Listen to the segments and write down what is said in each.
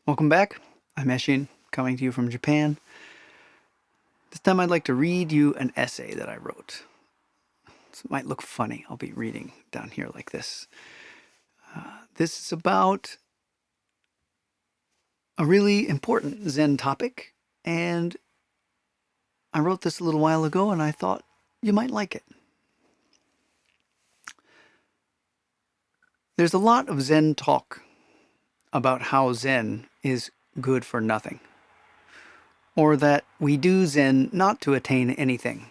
Welcome back. I'm Eshin, coming to you from Japan. This time I'd like to read you an essay that I wrote. It might look funny. I'll be reading down here like this. This is about a really important Zen topic, and I wrote this a little while ago, and I thought you might like it. There's a lot of Zen talk about how Zen is good for nothing, or that we do Zen not to attain anything.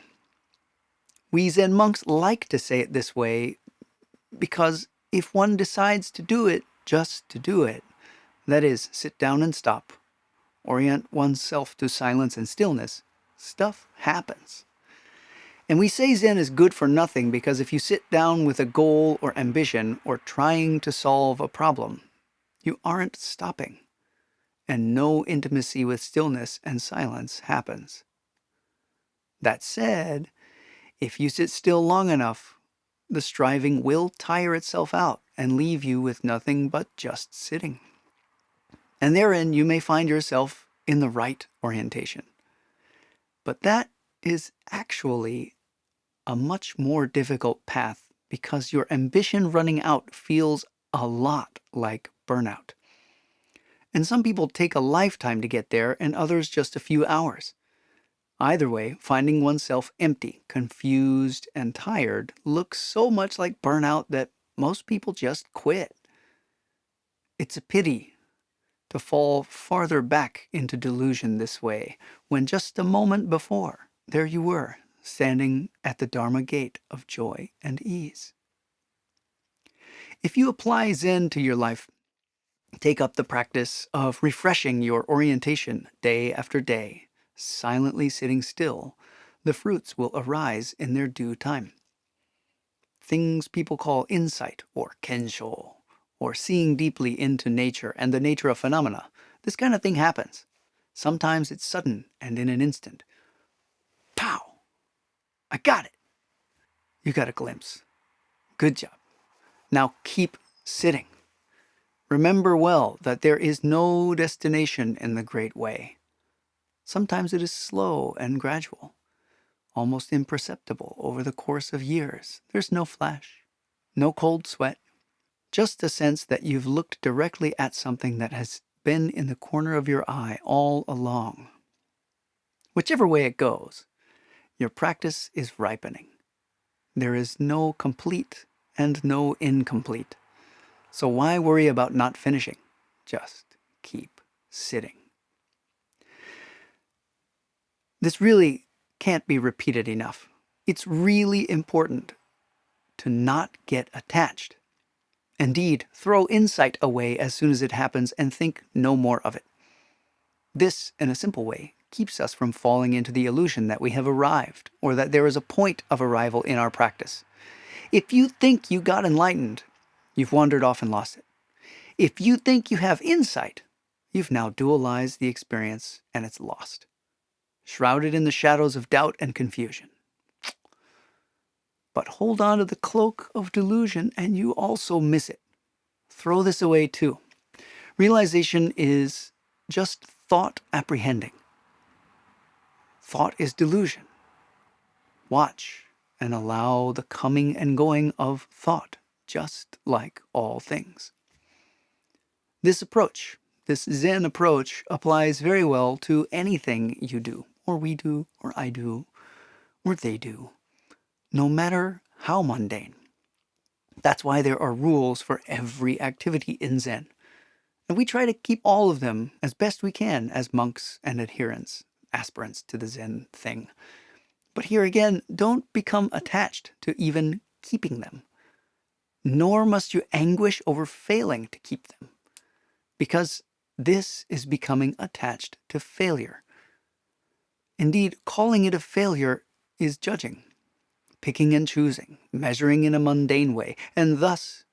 We Zen monks like to say it this way because if one decides to do it just to do it, that is, sit down and stop, orient oneself to silence and stillness, stuff happens. And we say Zen is good for nothing because if you sit down with a goal or ambition or trying to solve a problem, you aren't stopping, and no intimacy with stillness and silence happens. That said, if you sit still long enough, the striving will tire itself out and leave you with nothing but just sitting. And therein you may find yourself in the right orientation. But that is actually a much more difficult path because your ambition running out feels a lot like burnout. And some people take a lifetime to get there and others just a few hours. Either way, finding oneself empty, confused, and tired looks so much like burnout that most people just quit. It's a pity to fall farther back into delusion this way, when just a moment before, there you were, standing at the Dharma gate of joy and ease. If you apply Zen to your life, take up the practice of refreshing your orientation day after day, silently sitting still, the fruits will arise in their due time. Things people call insight or kensho, or seeing deeply into nature and the nature of phenomena, this kind of thing happens. Sometimes it's sudden and in an instant. Pow! I got it! You got a glimpse. Good job. Now keep sitting. Remember well that there is no destination in the Great Way. Sometimes it is slow and gradual, almost imperceptible over the course of years. There's no flash, no cold sweat, just a sense that you've looked directly at something that has been in the corner of your eye all along. Whichever way it goes, your practice is ripening. There is no complete and no incomplete. So why worry about not finishing? Just keep sitting. This really can't be repeated enough. It's really important to not get attached. Indeed, throw insight away as soon as it happens and think no more of it. This, in a simple way, keeps us from falling into the illusion that we have arrived or that there is a point of arrival in our practice. If you think you got enlightened, you've wandered off and lost it. If you think you have insight, you've now dualized the experience and it's lost, shrouded in the shadows of doubt and confusion. But hold on to the cloak of delusion and you also miss it. Throw this away too. Realization is just thought apprehending. Thought is delusion. Watch and allow the coming and going of thought, just like all things. This approach, this Zen approach, applies very well to anything you do, or we do, or I do, or they do, no matter how mundane. That's why there are rules for every activity in Zen. And we try to keep all of them as best we can as monks and adherents, aspirants to the Zen thing. But here again, don't become attached to even keeping them. Nor must you anguish over failing to keep them, because this is becoming attached to failure. Indeed, calling it a failure is judging, picking and choosing, measuring in a mundane way, and thus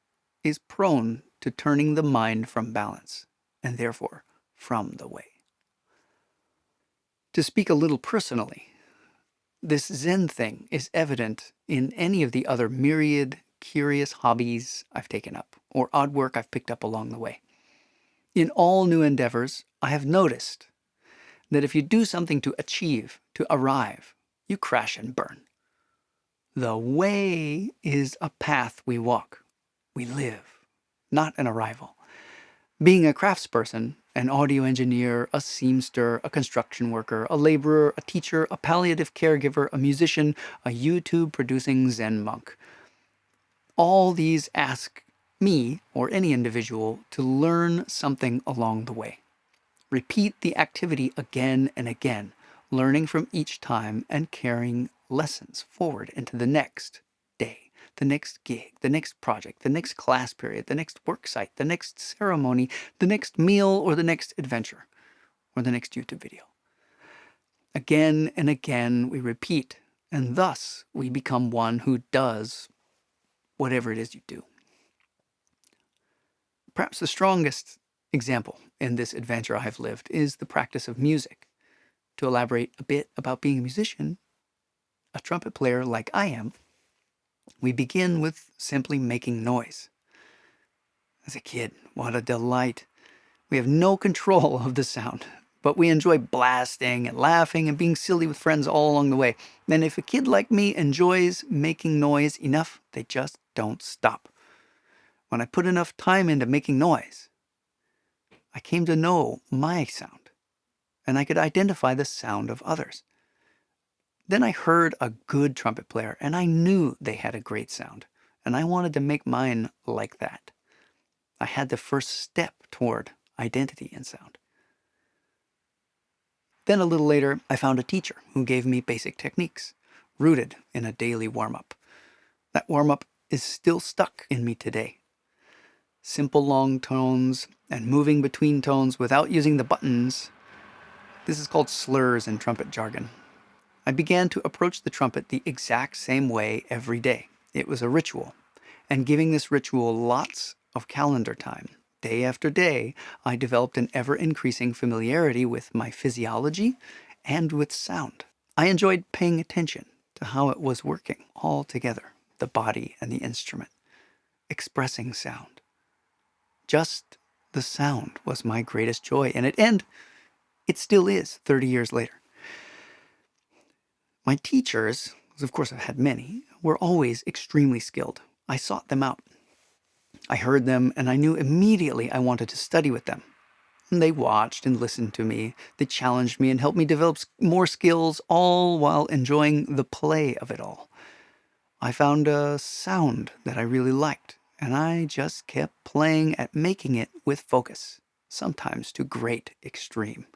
is prone to turning the mind from balance, and therefore from the way. To speak a little personally, this Zen thing is evident in any of the other myriad curious hobbies I've taken up, or odd work I've picked up along the way. In all new endeavors, I have noticed that if you do something to achieve, to arrive, you crash and burn. The way is a path we walk. We live, not an arrival. Being a craftsperson, an audio engineer, a seamster, a construction worker, a laborer, a teacher, a palliative caregiver, a musician, a YouTube producing Zen monk. All these ask me, or any individual, to learn something along the way. Repeat the activity again and again, learning from each time and carrying lessons forward into the next day, the next gig, the next project, the next class period, the next work site, the next ceremony, the next meal, or the next adventure, or the next YouTube video. Again and again we repeat, and thus we become one who does whatever it is you do. Perhaps the strongest example in this adventure I've lived is the practice of music. To elaborate a bit about being a musician, a trumpet player like I am, we begin with simply making noise. As a kid, what a delight. We have no control of the sound, but we enjoy blasting and laughing and being silly with friends all along the way. And if a kid like me enjoys making noise enough, they just don't stop. When I put enough time into making noise, I came to know my sound, and I could identify the sound of others. Then I heard a good trumpet player, and I knew they had a great sound, and I wanted to make mine like that. I had the first step toward identity in sound. Then a little later, I found a teacher who gave me basic techniques, rooted in a daily warm-up. That warm-up is still stuck in me today. Simple long tones and moving between tones without using the buttons. This is called slurs in trumpet jargon. I began to approach the trumpet the exact same way every day. It was a ritual, and giving this ritual lots of calendar time, day after day, I developed an ever-increasing familiarity with my physiology and with sound. I enjoyed paying attention to how it was working all together, the body and the instrument, expressing sound. Just the sound was my greatest joy in it, and it still is 30 years later. My teachers, of course I've had many, were always extremely skilled. I sought them out. I heard them, and I knew immediately I wanted to study with them. And they watched and listened to me. They challenged me and helped me develop more skills, all while enjoying the play of it all. I found a sound that I really liked, and I just kept playing at making it with focus, sometimes to great extreme.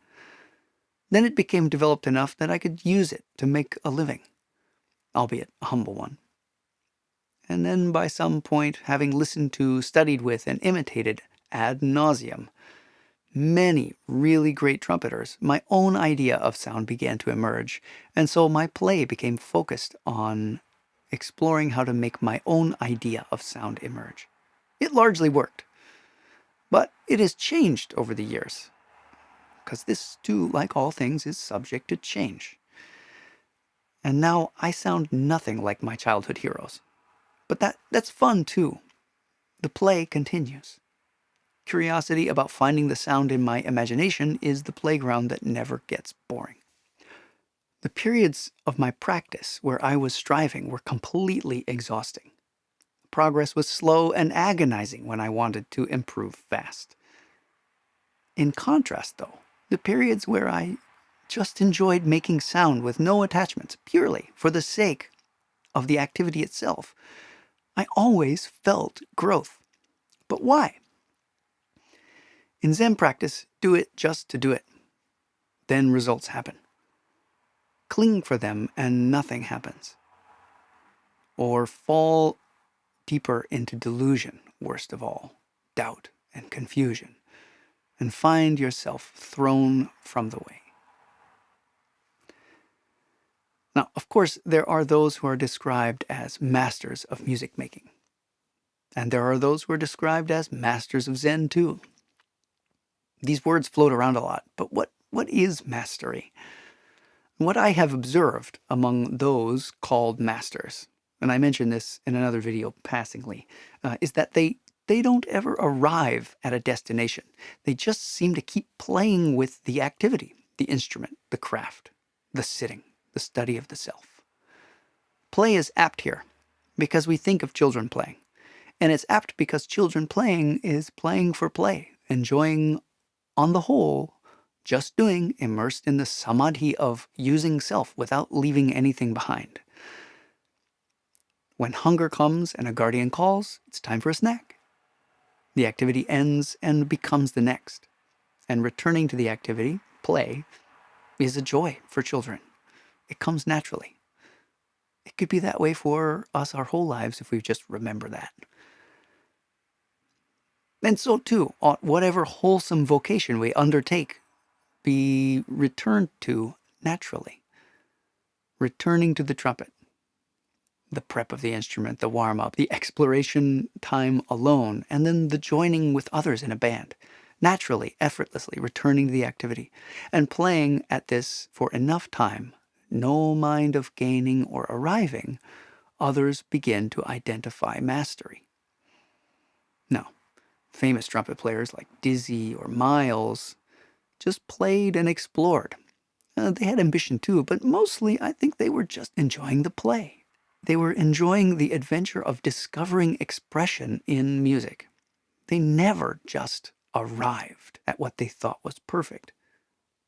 Then it became developed enough that I could use it to make a living, albeit a humble one. And then by some point, having listened to, studied with, and imitated ad nauseum many really great trumpeters, my own idea of sound began to emerge, and so my play became focused on exploring how to make my own idea of sound emerge. It largely worked, but it has changed over the years, because this too, like all things, is subject to change. And now I sound nothing like my childhood heroes. But that's fun too. The play continues. Curiosity about finding the sound in my imagination is the playground that never gets boring. The periods of my practice where I was striving were completely exhausting. Progress was slow and agonizing when I wanted to improve fast. In contrast, though, the periods where I just enjoyed making sound with no attachments, purely for the sake of the activity itself, I always felt growth. But why? In Zen practice, do it just to do it. Then results happen. Cling for them and nothing happens. Or fall deeper into delusion, worst of all, doubt and confusion, and find yourself thrown from the way. Now, of course, there are those who are described as masters of music making. And there are those who are described as masters of Zen too. These words float around a lot, but what is mastery? What I have observed among those called masters, and I mentioned this in another video passingly, is that they they don't ever arrive at a destination. They just seem to keep playing with the activity, the instrument, the craft, the sitting, the study of the self. Play is apt here because we think of children playing. And it's apt because children playing is playing for play, enjoying, on the whole, just doing, immersed in the samadhi of using self without leaving anything behind. When hunger comes and a guardian calls, it's time for a snack. The activity ends and becomes the next. And returning to the activity, play, is a joy for children. It comes naturally. It could be that way for us our whole lives if we just remember that. And so too, ought whatever wholesome vocation we undertake be returned to naturally. Returning to the trumpet, the prep of the instrument, the warm-up, the exploration time alone, and then the joining with others in a band. Naturally, effortlessly, returning to the activity. And playing at this for enough time, no mind of gaining or arriving, others begin to identify mastery. Now, famous trumpet players like Dizzy or Miles just played and explored. They had ambition too, but mostly I think they were just enjoying the play. They were enjoying the adventure of discovering expression in music. They never just arrived at what they thought was perfect.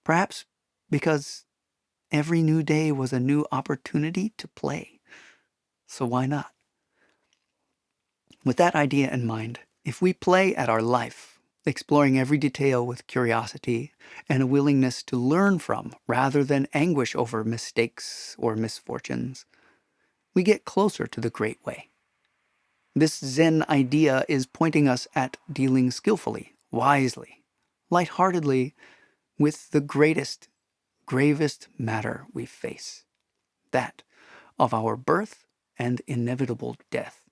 Perhaps because every new day was a new opportunity to play. So why not? With that idea in mind, if we play at our life, exploring every detail with curiosity and a willingness to learn from rather than anguish over mistakes or misfortunes, we get closer to the great way. This Zen idea is pointing us at dealing skillfully, wisely, lightheartedly with the greatest, gravest matter we face, that of our birth and inevitable death.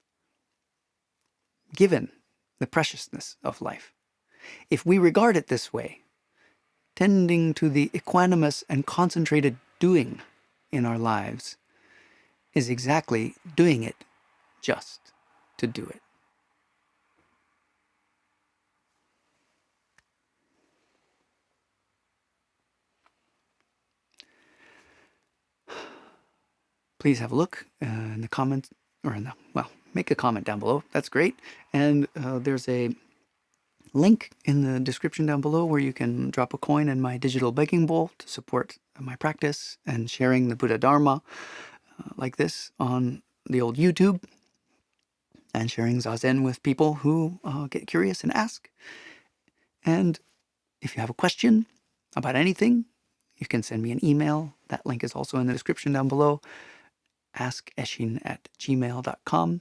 Given the preciousness of life, if we regard it this way, tending to the equanimous and concentrated doing in our lives is exactly doing it just to do it. Please have a look in the comments, or make a comment down below. That's great. And there's a link in the description down below where you can drop a coin in my digital begging bowl to support my practice and sharing the Buddha Dharma like this on the old YouTube, and sharing Zazen with people who get curious and ask. And if you have a question about anything, you can send me an email. That link is also in the description down below. askeshin@gmail.com.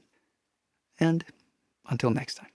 And until next time.